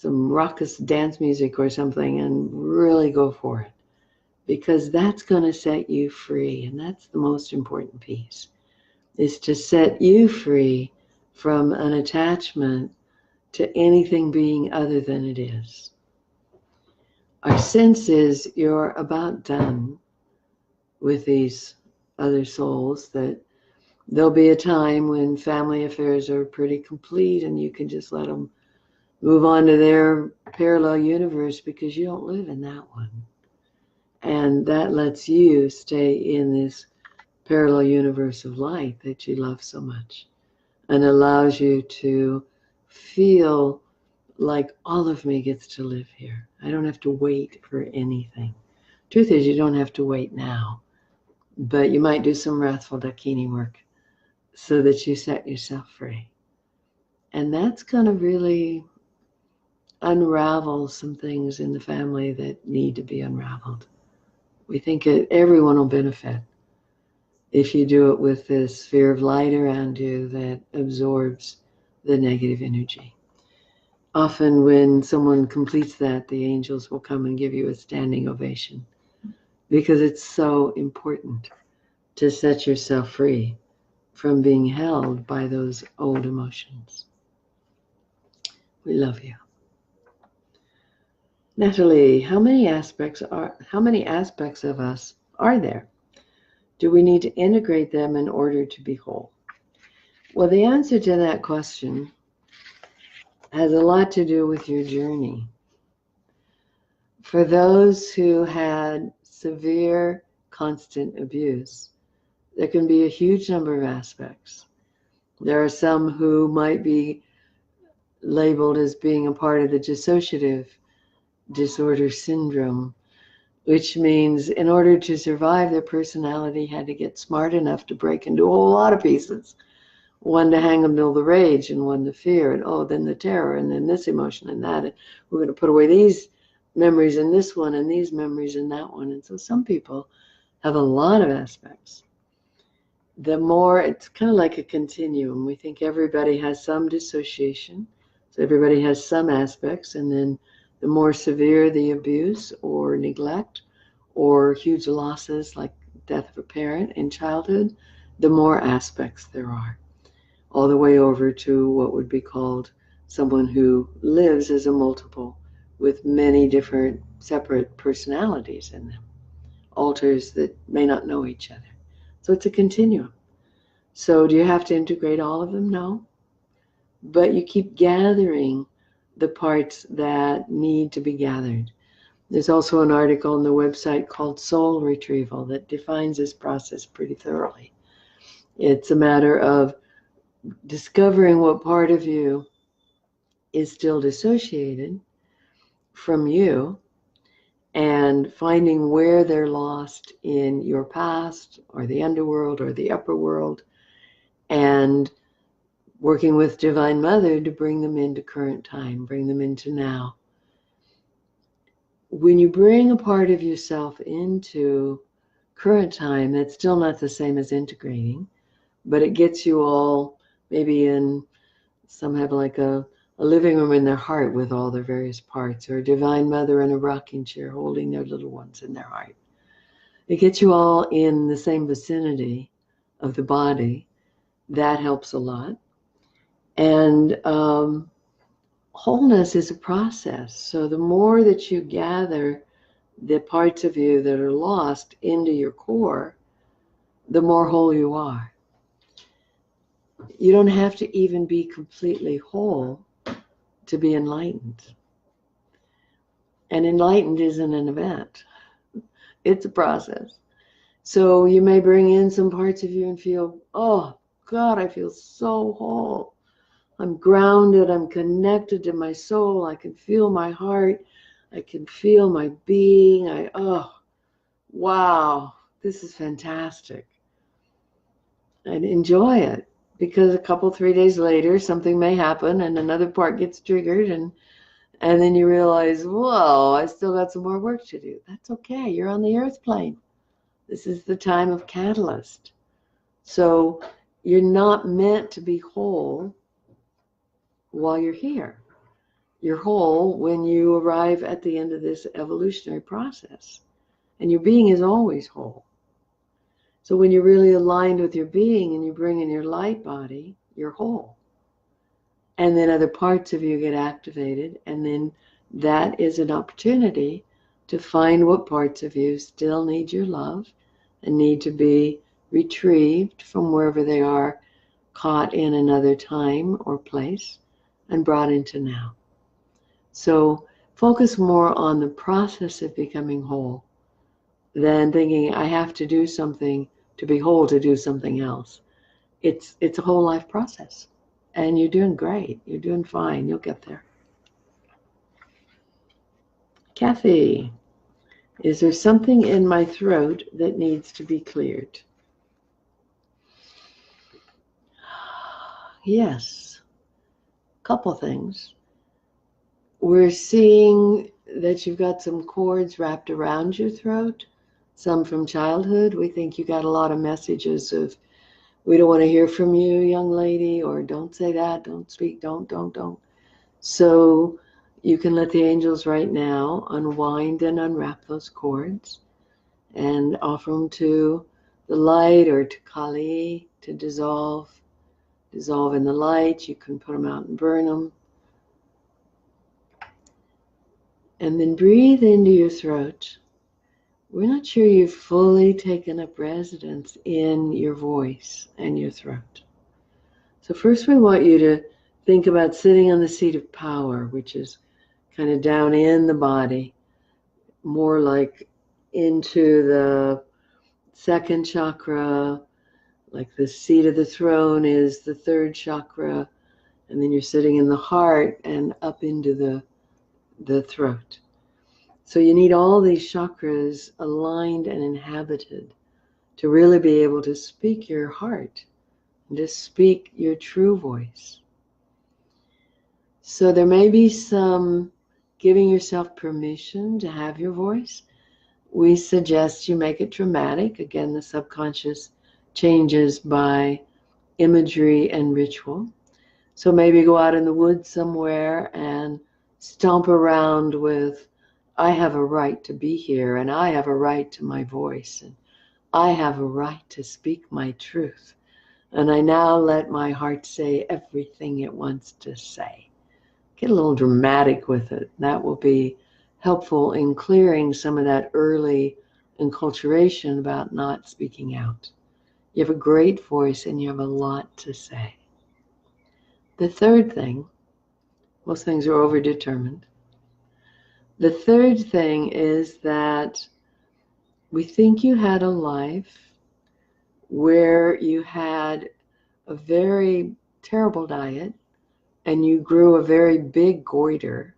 raucous dance music or something and really go for it. Because that's going to set you free. And that's the most important piece, is to set you free from an attachment to anything being other than it is. Our sense is you're about done with these other souls, that there'll be a time when family affairs are pretty complete and you can just let them move on to their parallel universe because you don't live in that one. And that lets you stay in this parallel universe of light that you love so much and allows you to feel like all of me gets to live here. I don't have to wait for anything. Truth is, you don't have to wait now, but you might do some wrathful Dakini work so that you set yourself free. And that's going to really unravel some things in the family that need to be unraveled. We think everyone will benefit if you do it with this sphere of light around you that absorbs the negative energy. Often when someone completes that, the angels will come and give you a standing ovation because it's so important to set yourself free from being held by those old emotions. We love you. Natalie, how many aspects of us are there? Do we need to integrate them in order to be whole? Well, the answer to that question has a lot to do with your journey. For those who had severe constant abuse, there can be a huge number of aspects. There are some who might be labeled as being a part of the dissociative disorder syndrome, which means in order to survive, their personality had to get smart enough to break into a whole lot of pieces. One to handle the rage, and one the fear, and then the terror, and then this emotion and that. And we're going to put away these memories in this one, and these memories in that one. And so some people have a lot of aspects. The more, it's kind of like a continuum. We think everybody has some dissociation, so everybody has some aspects, and then the more severe the abuse or neglect or huge losses like death of a parent in childhood, the more aspects there are, all the way over to what would be called someone who lives as a multiple with many different separate personalities in them, alters that may not know each other. So it's a continuum. So do you have to integrate all of them? No. But you keep gathering the parts that need to be gathered. There's also an article on the website called Soul Retrieval that defines this process pretty thoroughly. It's a matter of discovering what part of you is still dissociated from you and finding where they're lost in your past or the underworld or the upper world, and working with Divine Mother to bring them into current time, bring them into now. When you bring a part of yourself into current time, that's still not the same as integrating, but it gets you all maybe in, some have like a living room in their heart with all their various parts, or a Divine Mother in a rocking chair holding their little ones in their heart. It gets you all in the same vicinity of the body. That helps a lot. And wholeness is a process. So the more that you gather the parts of you that are lost into your core, the more whole you are. You don't have to even be completely whole to be enlightened. And enlightened isn't an event. It's a process. So you may bring in some parts of you and feel, oh God, I feel so whole. I'm grounded, I'm connected to my soul, I can feel my heart, I can feel my being, wow, this is fantastic. And enjoy it, because a couple, 3 days later, something may happen and another part gets triggered, and then you realize, whoa, I still got some more work to do. That's okay, you're on the earth plane. This is the time of catalyst. So you're not meant to be whole while you're here. You're whole when you arrive at the end of this evolutionary process. And your being is always whole. So when you're really aligned with your being and you bring in your light body, you're whole. And then other parts of you get activated, and then that is an opportunity to find what parts of you still need your love and need to be retrieved from wherever they are, caught in another time or place, and brought into now. So focus more on the process of becoming whole than thinking I have to do something to be whole to do something else. It's a whole life process. And you're doing great. You're doing fine. You'll get there. Kathy, is there something in my throat that needs to be cleared? Yes. Couple things. We're seeing that you've got some cords wrapped around your throat, some from childhood. We think you got a lot of messages of, we don't want to hear from you, young lady, or don't say that, don't speak, don't. So you can let the angels right now unwind and unwrap those cords and offer them to the light, or to Kali, to dissolve in the light. You can put them out and burn them. And then breathe into your throat. We're not sure you've fully taken up residence in your voice and your throat. So first we want you to think about sitting on the seat of power, which is kind of down in the body, more like into the second chakra, like the seat of the throne is the third chakra, and then you're sitting in the heart and up into the throat. So you need all these chakras aligned and inhabited to really be able to speak your heart and to speak your true voice. So there may be some giving yourself permission to have your voice. We suggest you make it dramatic. Again, the subconscious changes by imagery and ritual. So maybe go out in the woods somewhere and stomp around with, I have a right to be here, and I have a right to my voice, and I have a right to speak my truth. And I now let my heart say everything it wants to say. Get a little dramatic with it. That will be helpful in clearing some of that early enculturation about not speaking out. You have a great voice and you have a lot to say. The third thing, most things are overdetermined. The third thing is that we think you had a life where you had a very terrible diet and you grew a very big goiter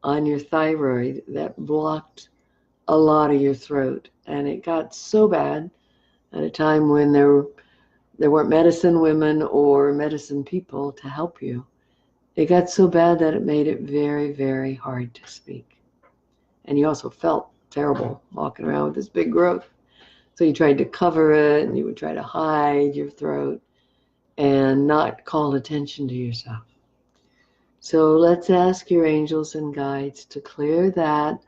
on your thyroid that blocked a lot of your throat. And it got so bad at a time when there weren't medicine women or medicine people to help you. It got so bad that it made it very, very hard to speak. And you also felt terrible walking around with this big growth. So you tried to cover it, and you would try to hide your throat and not call attention to yourself. So let's ask your angels and guides to clear that,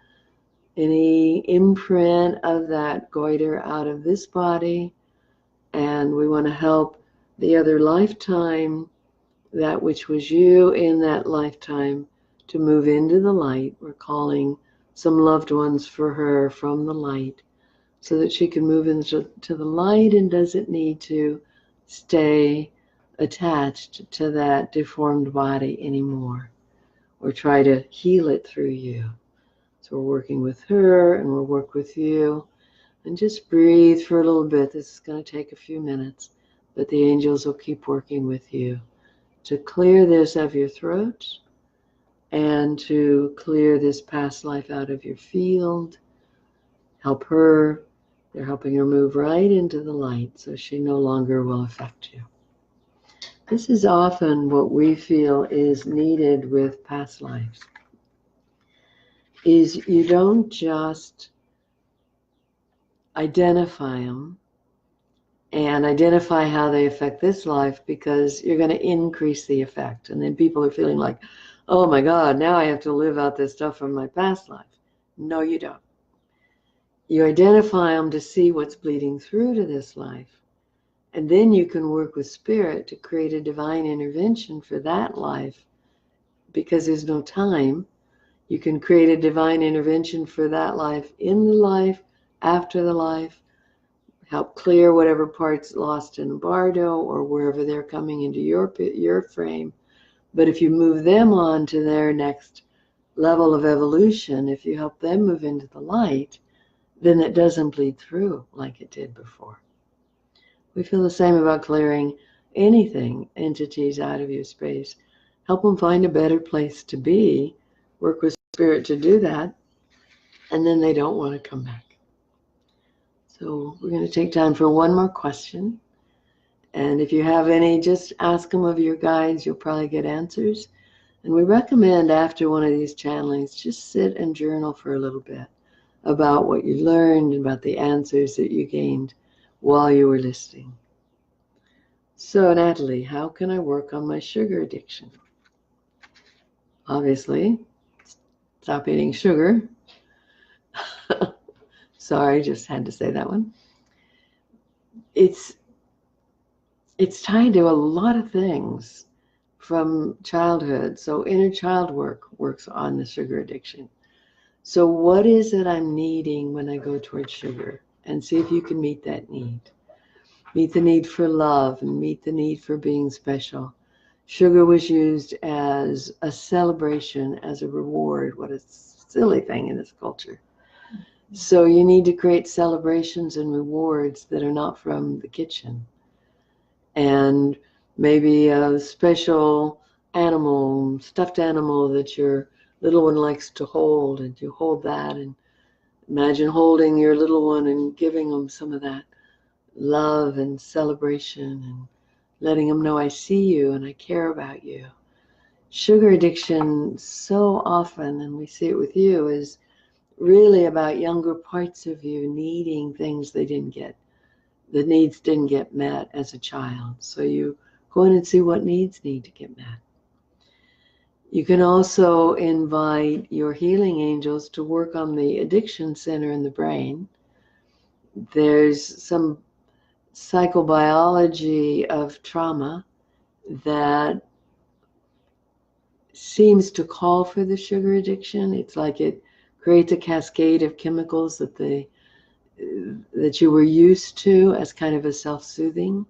any imprint of that goiter out of this body. And we want to help the other lifetime, that which was you in that lifetime, to move into the light. We're calling some loved ones for her from the light so that she can move into the light and doesn't need to stay attached to that deformed body anymore or try to heal it through you. So we're working with her and we'll work with you. And just breathe for a little bit. This is going to take a few minutes, but the angels will keep working with you to clear this out of your throat and to clear this past life out of your field. Help her. They're helping her move right into the light so she no longer will affect you. This is often what we feel is needed with past lives. Is you don't just identify them and identify how they affect this life, because you're going to increase the effect. And then people are feeling like, oh my God, now I have to live out this stuff from my past life. No, you don't. You identify them to see what's bleeding through to this life. And then you can work with spirit to create a divine intervention for that life, because there's no time. You can create a divine intervention for that life, in the life, after the life, help clear whatever parts lost in Bardo or wherever they're coming into your frame. But if you move them on to their next level of evolution, if you help them move into the light, then it doesn't bleed through like it did before. We feel the same about clearing anything, entities out of your space. Help them find a better place to be, work with spirit to do that, and then they don't want to come back. So we're going to take time for one more question. And if you have any, just ask them of your guides. You'll probably get answers. And we recommend after one of these channelings, just sit and journal for a little bit about what you learned, about the answers that you gained while you were listening. So Natalie, how can I work on my sugar addiction? Obviously, stop eating sugar. Sorry, just had to say that one. it's tied to a lot of things from childhood. So inner child work works on the sugar addiction. So what is it I'm needing when I go towards sugar? And see if you can meet that need. Meet the need for love and meet the need for being special. Sugar was used as a celebration, as a reward. What a silly thing in this culture. So you need to create celebrations and rewards that are not from the kitchen. And maybe a special animal, stuffed animal that your little one likes to hold, and you hold that, and imagine holding your little one and giving them some of that love and celebration and letting them know I see you and I care about you. Sugar addiction so often, and we see it with you, is really about younger parts of you needing things they didn't get. The needs didn't get met as a child. So you go in and see what needs need to get met. You can also invite your healing angels to work on the addiction center in the brain. There's some psychobiology of trauma that seems to call for the sugar addiction. It's like it creates a cascade of chemicals that you were used to as kind of a self-soothing.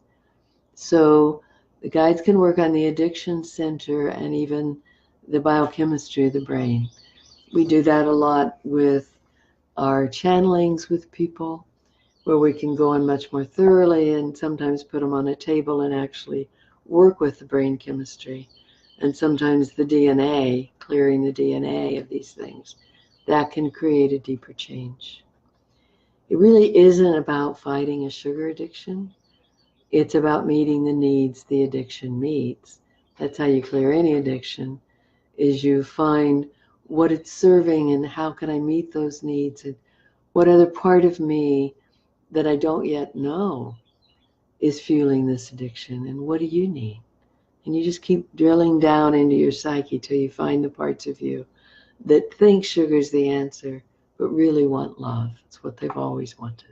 So the guides can work on the addiction center and even the biochemistry of the brain. We do that a lot with our channelings with people, where we can go in much more thoroughly and sometimes put them on a table and actually work with the brain chemistry. And sometimes the DNA, clearing the DNA of these things, that can create a deeper change. It really isn't about fighting a sugar addiction. It's about meeting the needs the addiction meets. That's how you clear any addiction, is you find what it's serving and how can I meet those needs, and what other part of me that I don't yet know is fueling this addiction, and what do you need? And you just keep drilling down into your psyche till you find the parts of you that think sugar's the answer, but really want love. It's what they've always wanted.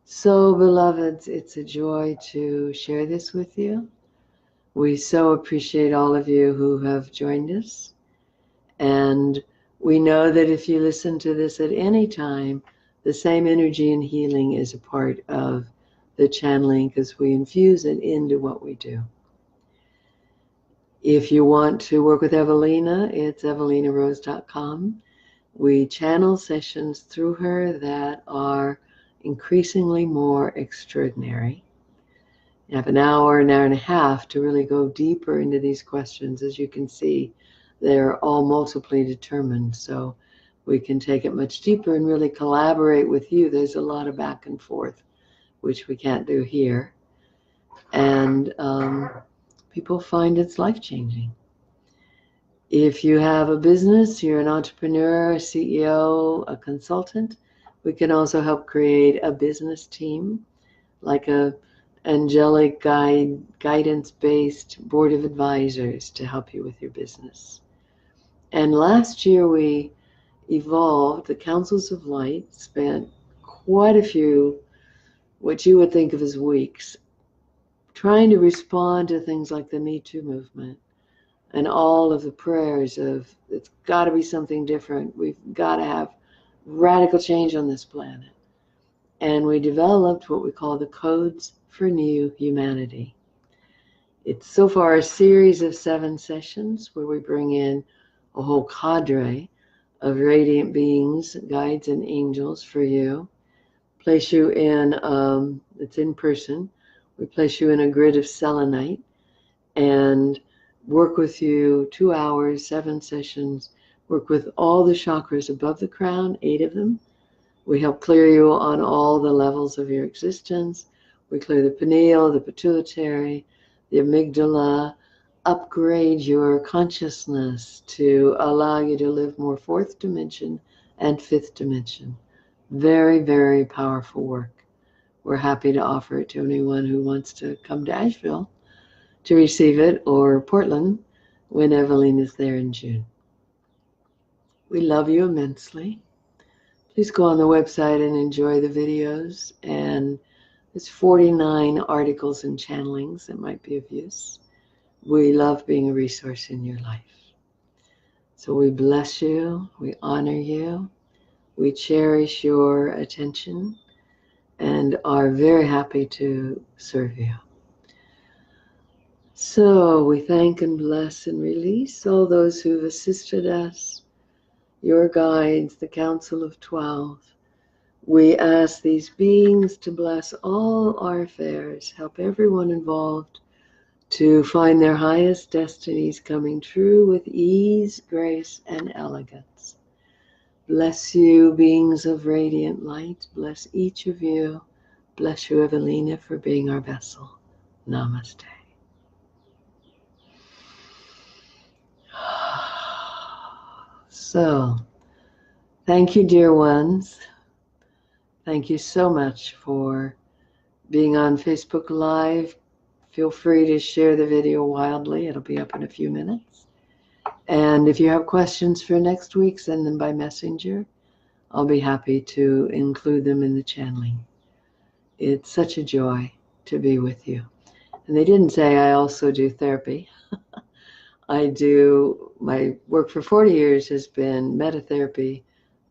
So, beloveds, it's a joy to share this with you. We so appreciate all of you who have joined us. And we know that if you listen to this at any time, the same energy and healing is a part of the channeling because we infuse it into what we do. If you want to work with Evelina, it's evelinarose.com. We channel sessions through her that are increasingly more extraordinary. You have an hour and a half to really go deeper into these questions. As you can see, they're all multiply determined, so we can take it much deeper and really collaborate with you. There's a lot of back and forth, which we can't do here. And people find it's life-changing. If you have a business, you're an entrepreneur, a CEO, a consultant, we can also help create a business team, like a angelic guidance-based board of advisors to help you with your business. And last year we evolved, the Councils of Light spent quite a few, what you would think of as weeks, trying to respond to things like the Me Too movement and all of the prayers of, it's got to be something different. We've got to have radical change on this planet. And we developed what we call the Codes for New Humanity. It's so far a series of 7 sessions where we bring in a whole cadre of radiant beings, guides, and angels for you. Place you in, it's in person. We place you in a grid of selenite and work with you 2 hours, 7 sessions, work with all the chakras above the crown, 8 of them. We help clear you on all the levels of your existence. We clear the pineal, the pituitary, the amygdala, upgrade your consciousness to allow you to live more 4th dimension and 5th dimension. Very, very powerful work. We're happy to offer it to anyone who wants to come to Asheville to receive it, or Portland when Evelina is there in June. We love you immensely. please go on the website and enjoy the videos. And there's 49 articles and channelings that might be of use. We love being a resource in your life. So we bless you, we honor you, we cherish your attention, and are very happy to serve you. So we thank and bless and release all those who've assisted us, your guides, the Council of 12. We ask these beings to bless all our affairs, help everyone involved to find their highest destinies coming true with ease, grace, and elegance. Bless you, beings of radiant light. Bless each of you. Bless you, Evelina, for being our vessel. Namaste. So, thank you, dear ones. Thank you so much for being on Facebook Live. Feel free to share the video wildly. It'll be up in a few minutes. And if you have questions for next week, send them by messenger. I'll be happy to include them in the channeling. It's such a joy to be with you. And they didn't say I also do therapy. My work for 40 years has been metatherapy,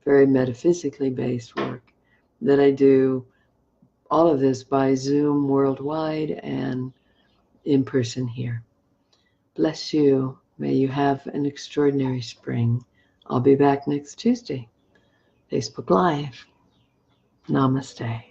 very metaphysically based work, that I do all of this by Zoom worldwide and in person here. Bless you. May you have an extraordinary spring. I'll be back next Tuesday. Facebook Live. Namaste.